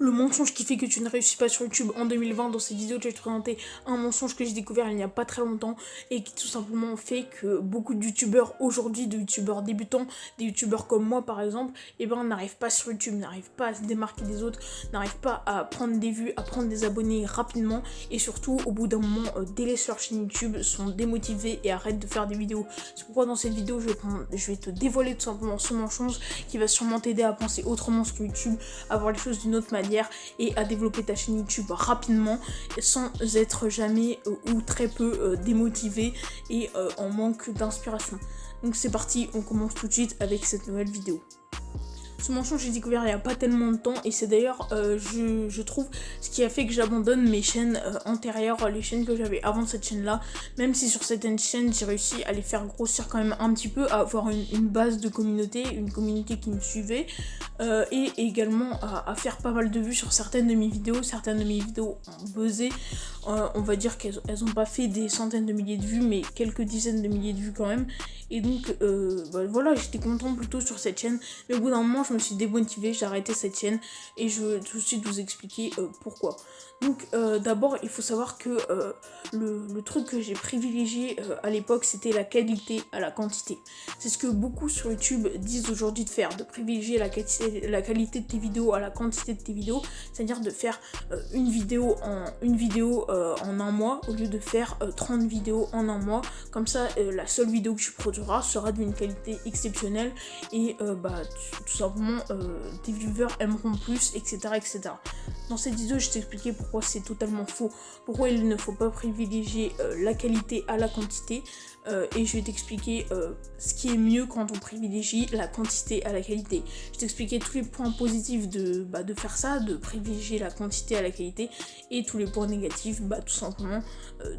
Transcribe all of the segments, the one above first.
Le mensonge qui fait que tu ne réussis pas sur YouTube en 2020. Dans cette vidéo, je vais te présenter un mensonge que j'ai découvert il n'y a pas très longtemps et qui tout simplement fait que beaucoup de youtubeurs aujourd'hui, de youtubeurs débutants, des youtubeurs comme moi par exemple, n'arrivent pas sur YouTube, n'arrivent pas à se démarquer des autres, n'arrivent pas à prendre des vues, à prendre des abonnés rapidement et surtout au bout d'un moment délaissent leur chaîne YouTube, sont démotivés et arrêtent de faire des vidéos. C'est pourquoi dans cette vidéo je vais te dévoiler tout simplement ce mensonge qui va sûrement t'aider à penser autrement sur YouTube, à voir les choses d'une autre manière et à développer ta chaîne YouTube rapidement sans être jamais ou très peu démotivé et en manque d'inspiration. Donc c'est parti, on commence tout de suite avec cette nouvelle vidéo. Ce mensonge j'ai découvert il n'y a pas tellement de temps et c'est d'ailleurs je trouve ce qui a fait que j'abandonne mes chaînes antérieures, les chaînes que j'avais avant cette chaîne là, même si sur certaines chaînes j'ai réussi à les faire grossir quand même un petit peu, à avoir une base de communauté, une communauté qui me suivait et également à faire pas mal de vues sur certaines de mes vidéos. Certaines de mes vidéos ont buzzé, on va dire qu'elles n'ont pas fait des centaines de milliers de vues mais quelques dizaines de milliers de vues quand même, et donc voilà, j'étais content plutôt sur cette chaîne, mais au bout d'un moment je me suis démotivée, j'ai arrêté cette chaîne et je vais tout de suite vous expliquer pourquoi. Donc d'abord il faut savoir que le truc que j'ai privilégié à l'époque c'était la qualité à la quantité. C'est ce que beaucoup sur YouTube disent aujourd'hui de faire, de privilégier la qualité de tes vidéos à la quantité de tes vidéos, c'est-à-dire de faire une vidéo en un mois au lieu de faire 30 vidéos en un mois. Comme ça la seule vidéo que tu produiras sera d'une qualité exceptionnelle et tout simplement tes viewers aimeront plus, etc., etc. Dans cette vidéo je t'expliquais pourquoi c'est totalement faux, pourquoi il ne faut pas privilégier la qualité à la quantité, et je vais t'expliquer ce qui est mieux quand on privilégie la quantité à la qualité. Je t'expliquais tous les points positifs de faire ça, de privilégier la quantité à la qualité, et tous les points négatifs, tout simplement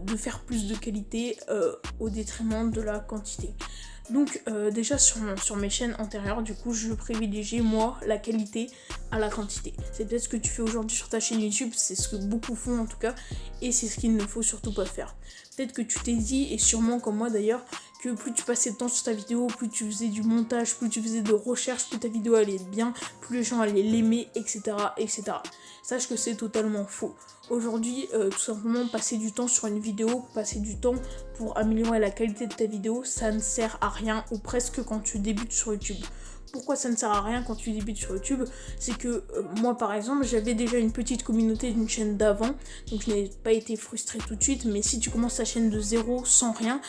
de faire plus de qualité au détriment de la quantité. Donc déjà sur mes chaînes antérieures, du coup je privilégiais moi la qualité à la quantité. C'est peut-être ce que tu fais aujourd'hui sur ta chaîne YouTube, c'est ce que beaucoup font en tout cas, et c'est ce qu'il ne faut surtout pas faire. Peut-être que tu t'es dit, et sûrement comme moi d'ailleurs, que plus tu passais de temps sur ta vidéo, plus tu faisais du montage, plus tu faisais de recherche, plus ta vidéo allait être bien, plus les gens allaient l'aimer, etc., etc. Sache que c'est totalement faux. Aujourd'hui, tout simplement, passer du temps sur une vidéo, passer du temps pour améliorer la qualité de ta vidéo, ça ne sert à rien, ou presque quand tu débutes sur YouTube. Pourquoi ça ne sert à rien quand tu débutes sur YouTube? C'est que moi par exemple j'avais déjà une petite communauté d'une chaîne d'avant, donc je n'ai pas été frustrée tout de suite, mais si tu commences ta chaîne de zéro sans rien,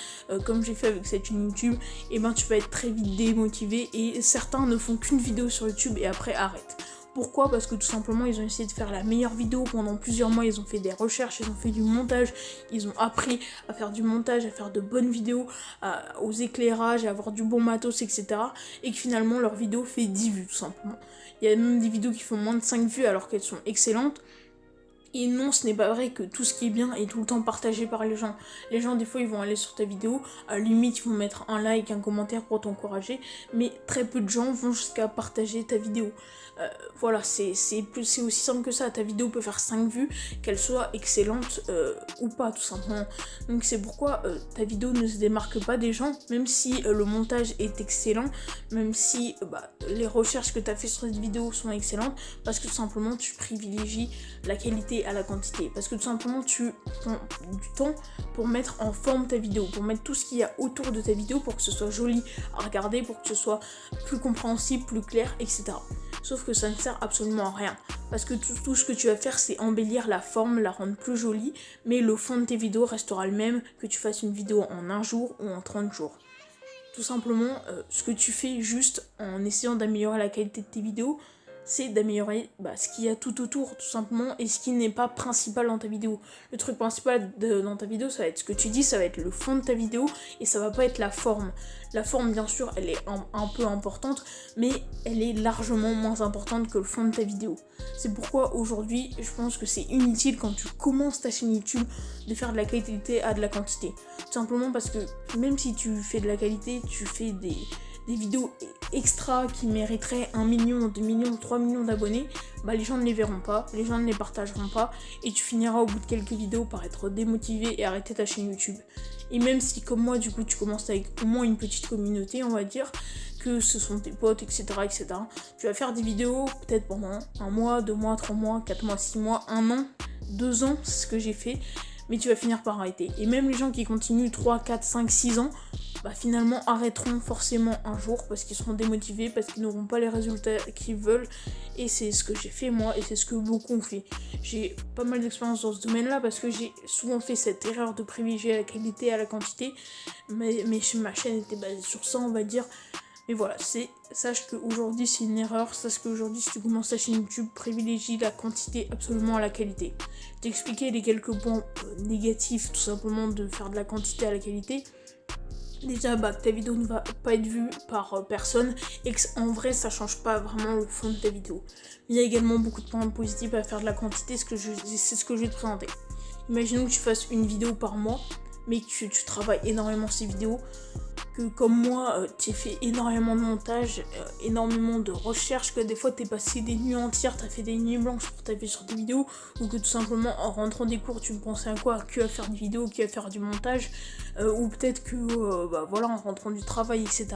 comme j'ai fait avec cette chaîne YouTube, tu vas être très vite démotivé et certains ne font qu'une vidéo sur YouTube et après arrêtent. Pourquoi? Parce que tout simplement ils ont essayé de faire la meilleure vidéo pendant plusieurs mois, ils ont fait des recherches, ils ont fait du montage, ils ont appris à faire du montage, à faire de bonnes vidéos, aux éclairages, à avoir du bon matos, etc. Et que finalement leur vidéo fait 10 vues tout simplement. Il y a même des vidéos qui font moins de 5 vues alors qu'elles sont excellentes. Et non, ce n'est pas vrai que tout ce qui est bien est tout le temps partagé par les gens. Les gens, des fois, ils vont aller sur ta vidéo, à la limite, ils vont mettre un like, un commentaire pour t'encourager, mais très peu de gens vont jusqu'à partager ta vidéo. Voilà, c'est aussi simple que ça. Ta vidéo peut faire 5 vues, qu'elle soit excellente ou pas, tout simplement. Donc c'est pourquoi ta vidéo ne se démarque pas des gens, même si le montage est excellent, même si les recherches que tu as fait sur cette vidéo sont excellentes, parce que tout simplement, tu privilégies la qualité à la quantité, parce que tout simplement tu prends du temps pour mettre en forme ta vidéo, pour mettre tout ce qu'il y a autour de ta vidéo pour que ce soit joli à regarder, pour que ce soit plus compréhensible, plus clair, etc. Sauf que ça ne sert absolument à rien, parce que tout ce que tu vas faire c'est embellir la forme, la rendre plus jolie, mais le fond de tes vidéos restera le même que tu fasses une vidéo en 1 jour ou en 30 jours. Tout simplement, ce que tu fais juste en essayant d'améliorer la qualité de tes vidéos, c'est d'améliorer ce qu'il y a tout autour, tout simplement, et ce qui n'est pas principal dans ta vidéo. Le truc principal dans ta vidéo, ça va être ce que tu dis, ça va être le fond de ta vidéo, et ça va pas être la forme. La forme, bien sûr, elle est un peu importante, mais elle est largement moins importante que le fond de ta vidéo. C'est pourquoi aujourd'hui, je pense que c'est inutile quand tu commences ta chaîne YouTube de faire de la qualité à de la quantité. Tout simplement parce que même si tu fais de la qualité, tu fais des vidéos extra qui mériteraient 1 million, 2 millions, 3 millions d'abonnés, les gens ne les verront pas, les gens ne les partageront pas, et tu finiras au bout de quelques vidéos par être démotivé et arrêter ta chaîne YouTube. Et même si comme moi du coup tu commences avec au moins une petite communauté, on va dire, que ce sont tes potes, etc., etc. Tu vas faire des vidéos peut-être pendant 1 mois, 2 mois, 3 mois, 4 mois, 6 mois, 1 an, 2 ans, c'est ce que j'ai fait, mais tu vas finir par arrêter. Et même les gens qui continuent 3, 4, 5, 6 ans, bah finalement arrêteront forcément un jour parce qu'ils seront démotivés, parce qu'ils n'auront pas les résultats qu'ils veulent. Et c'est ce que j'ai fait moi, et c'est ce que beaucoup ont fait. J'ai pas mal d'expérience dans ce domaine-là parce que j'ai souvent fait cette erreur de privilégier la qualité à la quantité. Mais ma chaîne était basée sur ça, on va dire. Mais voilà, sache qu'aujourd'hui c'est une erreur, sache qu'aujourd'hui si tu commences ta chaîne YouTube, privilégie la quantité absolument à la qualité. Je t'ai expliqué les quelques points négatifs tout simplement de faire de la quantité à la qualité. Déjà que ta vidéo ne va pas être vue par personne et qu'en vrai ça change pas vraiment le fond de ta vidéo. Il y a également beaucoup de points positifs à faire de la quantité, c'est ce que je vais te présenter. Imaginons que tu fasses une vidéo par mois, mais que tu travailles énormément ces vidéos, que comme moi, tu as fait énormément de montage, énormément de recherche, que des fois tu es passé des nuits entières, tu as fait des nuits blanches pour taper sur tes vidéos, ou que tout simplement en rentrant des cours tu ne pensais à quoi, que à faire des vidéos, que à faire du montage, ou peut-être que en rentrant du travail, etc.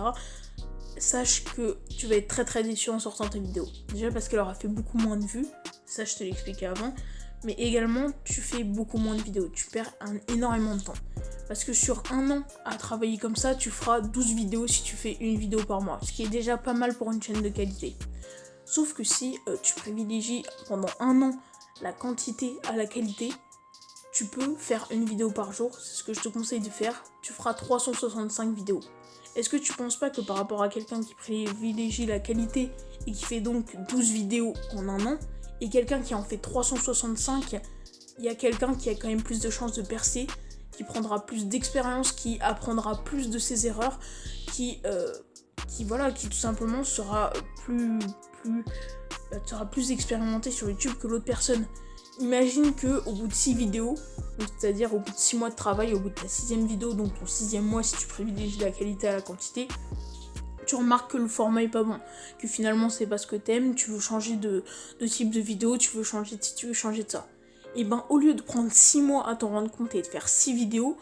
Sache que tu vas être très très déçu en sortant ta vidéo. Déjà parce qu'elle aura fait beaucoup moins de vues, ça je te l'ai expliqué avant, mais également tu fais beaucoup moins de vidéos, tu perds énormément de temps. Parce que sur 1 an à travailler comme ça, tu feras 12 vidéos si tu fais une vidéo par mois, ce qui est déjà pas mal pour une chaîne de qualité. Sauf que si tu privilégies pendant 1 an la quantité à la qualité, tu peux faire une vidéo par jour, c'est ce que je te conseille de faire, tu feras 365 vidéos. Est-ce que tu penses pas que par rapport à quelqu'un qui privilégie la qualité et qui fait donc 12 vidéos en 1 an, et quelqu'un qui en fait 365, il y a quelqu'un qui a quand même plus de chances de percer, qui prendra plus d'expérience, qui apprendra plus de ses erreurs, qui tout simplement sera plus expérimenté sur YouTube que l'autre personne. Imagine que au bout de 6 vidéos, c'est-à-dire au bout de 6 mois de travail, au bout de ta 6e vidéo, donc ton 6e mois si tu privilégies la qualité à la quantité, tu remarques que le format est pas bon, que finalement c'est pas ce que t'aimes, tu veux changer de type de vidéo, tu veux changer de ci, tu veux changer de ça. Et au lieu de prendre 6 mois à t'en rendre compte et de faire 6 vidéos,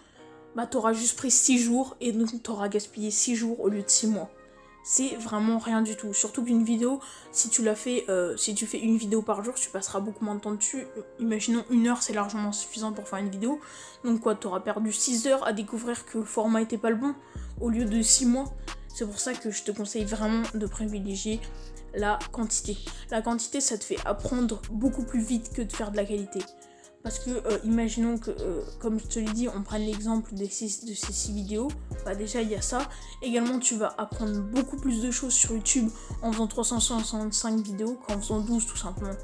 t'auras juste pris 6 jours et donc t'auras gaspillé 6 jours au lieu de 6 mois. C'est vraiment rien du tout. Surtout qu'une vidéo, si tu fais une vidéo par jour, tu passeras beaucoup moins de temps dessus. Imaginons 1 heure, c'est largement suffisant pour faire une vidéo. Donc t'auras perdu 6 heures à découvrir que le format était pas le bon, au lieu de 6 mois. C'est pour ça que je te conseille vraiment de privilégier la quantité. La quantité, ça te fait apprendre beaucoup plus vite que de faire de la qualité. Parce que, imaginons que, comme je te l'ai dit, on prenne l'exemple de ces 6 vidéos. Déjà, il y a ça. Également, tu vas apprendre beaucoup plus de choses sur YouTube en faisant 365 vidéos qu'en faisant 12, tout simplement.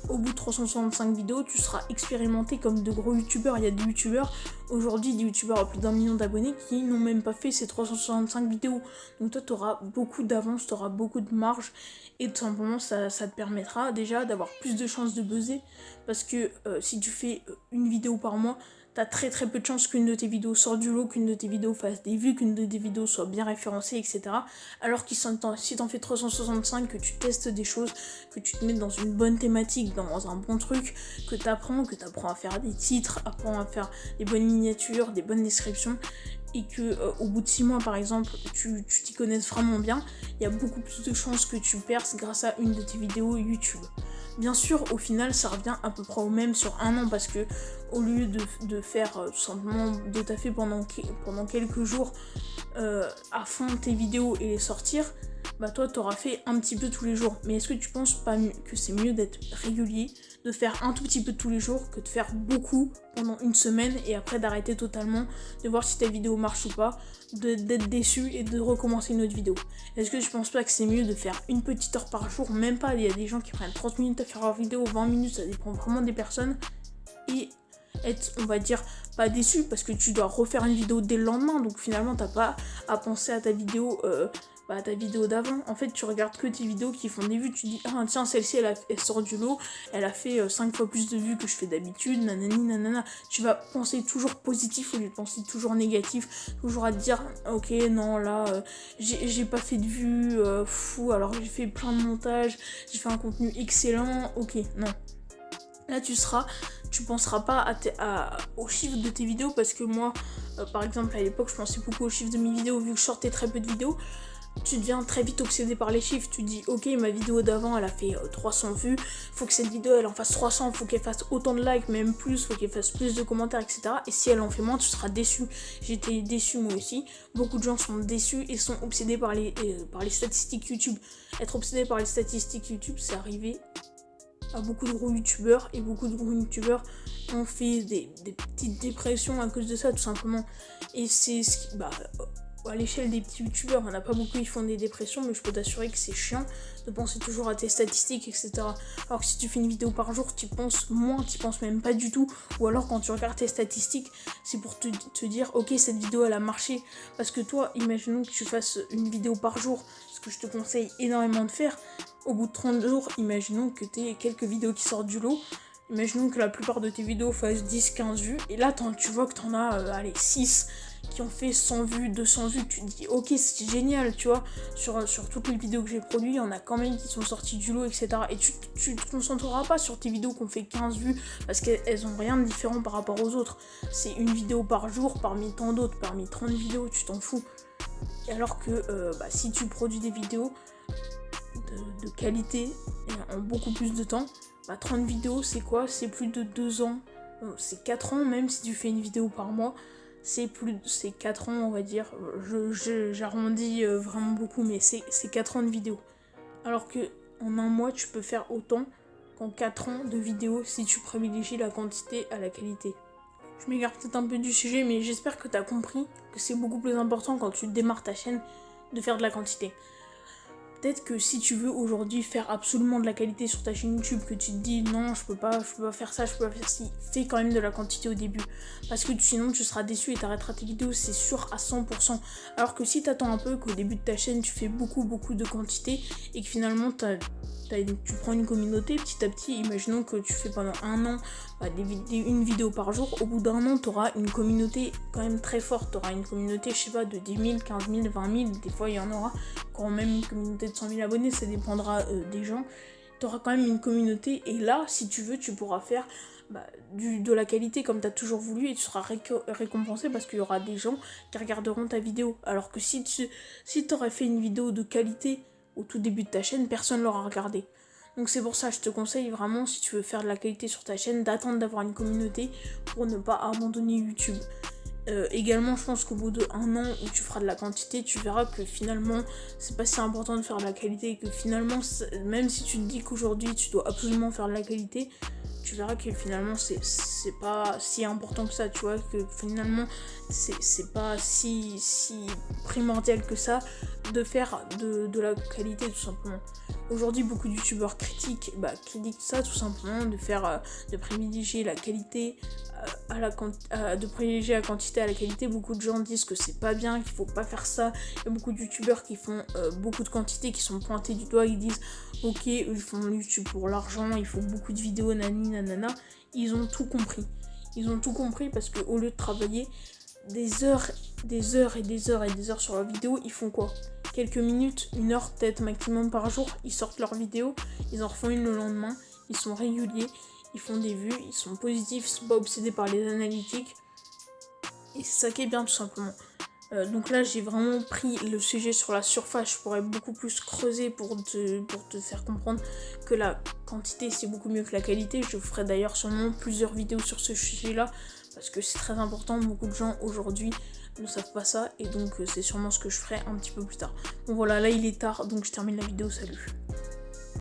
Au bout de 365 vidéos, tu seras expérimenté comme de gros youtubeurs. Il y a des youtubeurs, aujourd'hui, des youtubeurs à plus d'1 million d'abonnés qui n'ont même pas fait ces 365 vidéos. Donc toi, tu auras beaucoup d'avance, tu auras beaucoup de marge. Et tout simplement, ça te permettra déjà d'avoir plus de chances de buzzer. Parce que si tu fais une vidéo par mois, t'as très très peu de chances qu'une de tes vidéos sorte du lot, qu'une de tes vidéos fasse des vues, qu'une de tes vidéos soit bien référencée, etc. Alors que si t'en fais 365, que tu testes des choses, que tu te mets dans une bonne thématique, dans un bon truc, que t'apprends à faire des titres, apprends à faire des bonnes miniatures, des bonnes descriptions, et que au bout de 6 mois par exemple tu t'y connaisses vraiment bien, il y a beaucoup plus de chances que tu perces grâce à une de tes vidéos YouTube. Bien sûr, au final, ça revient à peu près au même sur 1 an parce que au lieu de faire tout simplement de taffer pendant quelques jours à fond tes vidéos et les sortir, toi t'auras fait un petit peu tous les jours. Mais est-ce que tu penses pas que c'est mieux d'être régulier, de faire un tout petit peu tous les jours que de faire beaucoup pendant une semaine et après d'arrêter totalement, de voir si ta vidéo marche ou pas, d'être déçu et de recommencer une autre vidéo? Est-ce que tu penses pas que c'est mieux de faire une petite heure par jour, même pas, il y a des gens qui prennent 30 minutes à faire leur vidéo, 20 minutes, ça dépend vraiment des personnes, et être, on va dire, pas déçu parce que tu dois refaire une vidéo dès le lendemain, donc finalement t'as pas à penser à ta vidéo d'avant. En fait, tu regardes que tes vidéos qui font des vues, tu dis ah tiens, celle-ci elle sort du lot, elle a fait 5 fois plus de vues que je fais d'habitude, nanani nanana. Tu vas penser toujours positif au lieu de penser toujours négatif, toujours à te dire ok non là j'ai pas fait de vues fou, alors j'ai fait plein de montages, j'ai fait un contenu excellent, ok non. Là tu penseras pas aux chiffres de tes vidéos parce que moi par exemple à l'époque je pensais beaucoup aux chiffres de mes vidéos vu que je sortais très peu de vidéos. tu deviens très vite obsédé par les chiffres. Tu dis ok, ma vidéo d'avant elle a fait 300 vues, faut que cette vidéo elle en fasse 300, faut qu'elle fasse autant de likes, même plus, faut qu'elle fasse plus de commentaires, etc. Et si elle en fait moins, tu seras déçu. J'étais déçu moi aussi. Beaucoup de gens sont déçus et sont obsédés par les statistiques YouTube. Être obsédé par les statistiques YouTube, c'est arrivé à beaucoup de gros youtubeurs, et beaucoup de gros youtubeurs ont fait des petites dépressions à cause de ça, tout simplement. Et c'est ce qui, à l'échelle des petits youtubeurs, il n'y en a pas beaucoup qui font des dépressions, mais je peux t'assurer que c'est chiant de penser toujours à tes statistiques, etc. Alors que si tu fais une vidéo par jour, tu penses moins, tu penses même pas du tout. Ou alors quand tu regardes tes statistiques, c'est pour te dire ok, cette vidéo elle a marché. Parce que toi, imaginons que tu fasses une vidéo par jour, ce que je te conseille énormément de faire. Au bout de 30 jours, imaginons que tu aies quelques vidéos qui sortent du lot. Imaginons que la plupart de tes vidéos fassent 10-15 vues. Et là, tu vois que tu en as 6 qui ont fait 100 vues, 200 vues. Tu te dis, ok, c'est génial, tu vois. Sur toutes les vidéos que j'ai produites, il y en a quand même qui sont sorties du lot, etc. Et tu te concentreras pas sur tes vidéos qui ont fait 15 vues parce qu'elles ont rien de différent par rapport aux autres. C'est une vidéo par jour parmi tant d'autres, parmi 30 vidéos, tu t'en fous. Et alors que si tu produis des vidéos de qualité et en beaucoup plus de temps, 30 vidéos c'est quoi? C'est plus de 2 ans, c'est 4 ans, même si tu fais une vidéo par mois, c'est 4 ans on va dire, j'arrondis vraiment beaucoup, mais c'est 4 ans de vidéo. Alors que en un mois tu peux faire autant qu'en 4 ans de vidéos si tu privilégies la quantité à la qualité. Je m'égare peut-être un peu du sujet, mais j'espère que tu as compris que c'est beaucoup plus important quand tu démarres ta chaîne de faire de la quantité. Peut-être que si tu veux aujourd'hui faire absolument de la qualité sur ta chaîne YouTube, que tu te dis non, je peux pas faire ça, je peux pas faire ci, fais quand même de la quantité au début. Parce que sinon tu seras déçu et t'arrêteras tes vidéos, c'est sûr à 100%. Alors que si t'attends un peu qu'au début de ta chaîne tu fais beaucoup de quantité et que finalement tu prends une communauté petit à petit, imaginons que tu fais pendant un an une vidéo par jour, au bout d'un an tu auras une communauté quand même très forte, tu auras une communauté je sais pas de 10 000, 15 000, 20 000, des fois il y en aura quand même une communauté de 100 000 abonnés, ça dépendra des gens, tu auras quand même une communauté et là si tu veux tu pourras faire de la qualité comme tu as toujours voulu et tu seras récompensé parce qu'il y aura des gens qui regarderont ta vidéo, alors que si tu aurais fait une vidéo de qualité au tout début de ta chaîne, personne ne l'aura regardé. Donc c'est pour ça, je te conseille vraiment, si tu veux faire de la qualité sur ta chaîne, d'attendre d'avoir une communauté pour ne pas abandonner YouTube. Également, je pense qu'au bout de 1 an où tu feras de la quantité, tu verras que finalement, c'est pas si important de faire de la qualité, et que finalement, même si tu te dis qu'aujourd'hui, tu dois absolument faire de la qualité, tu verras que finalement, c'est pas si important que ça, tu vois, que finalement, c'est pas si primordial que ça de faire de la qualité, tout simplement. Aujourd'hui, beaucoup de youtubeurs critiquent ça, tout simplement, de privilégier la qualité de privilégier la quantité à la qualité. Beaucoup de gens disent que c'est pas bien, qu'il faut pas faire ça. Il y a beaucoup de youtubeurs qui font beaucoup de quantité, qui sont pointés du doigt, ils disent ok, ils font YouTube pour l'argent, ils font beaucoup de vidéos, nani nanana. Ils ont tout compris. Ils ont tout compris parce qu'au lieu de travailler des heures et des heures sur la vidéo, ils font quoi? Quelques minutes, 1 heure peut-être maximum par jour, ils sortent leur vidéo, ils en refont une le lendemain, ils sont réguliers, ils font des vues, ils sont positifs, ils sont pas obsédés par les analytiques. Et c'est ça qui est bien, tout simplement. Donc là, j'ai vraiment pris le sujet sur la surface. Je pourrais beaucoup plus creuser pour te faire comprendre que la quantité, c'est beaucoup mieux que la qualité. Je ferai d'ailleurs sûrement plusieurs vidéos sur ce sujet-là, parce que c'est très important. Beaucoup de gens aujourd'hui ne savent pas ça, et donc c'est sûrement ce que je ferai un petit peu plus tard. Bon voilà, là il est tard, donc je termine la vidéo, salut.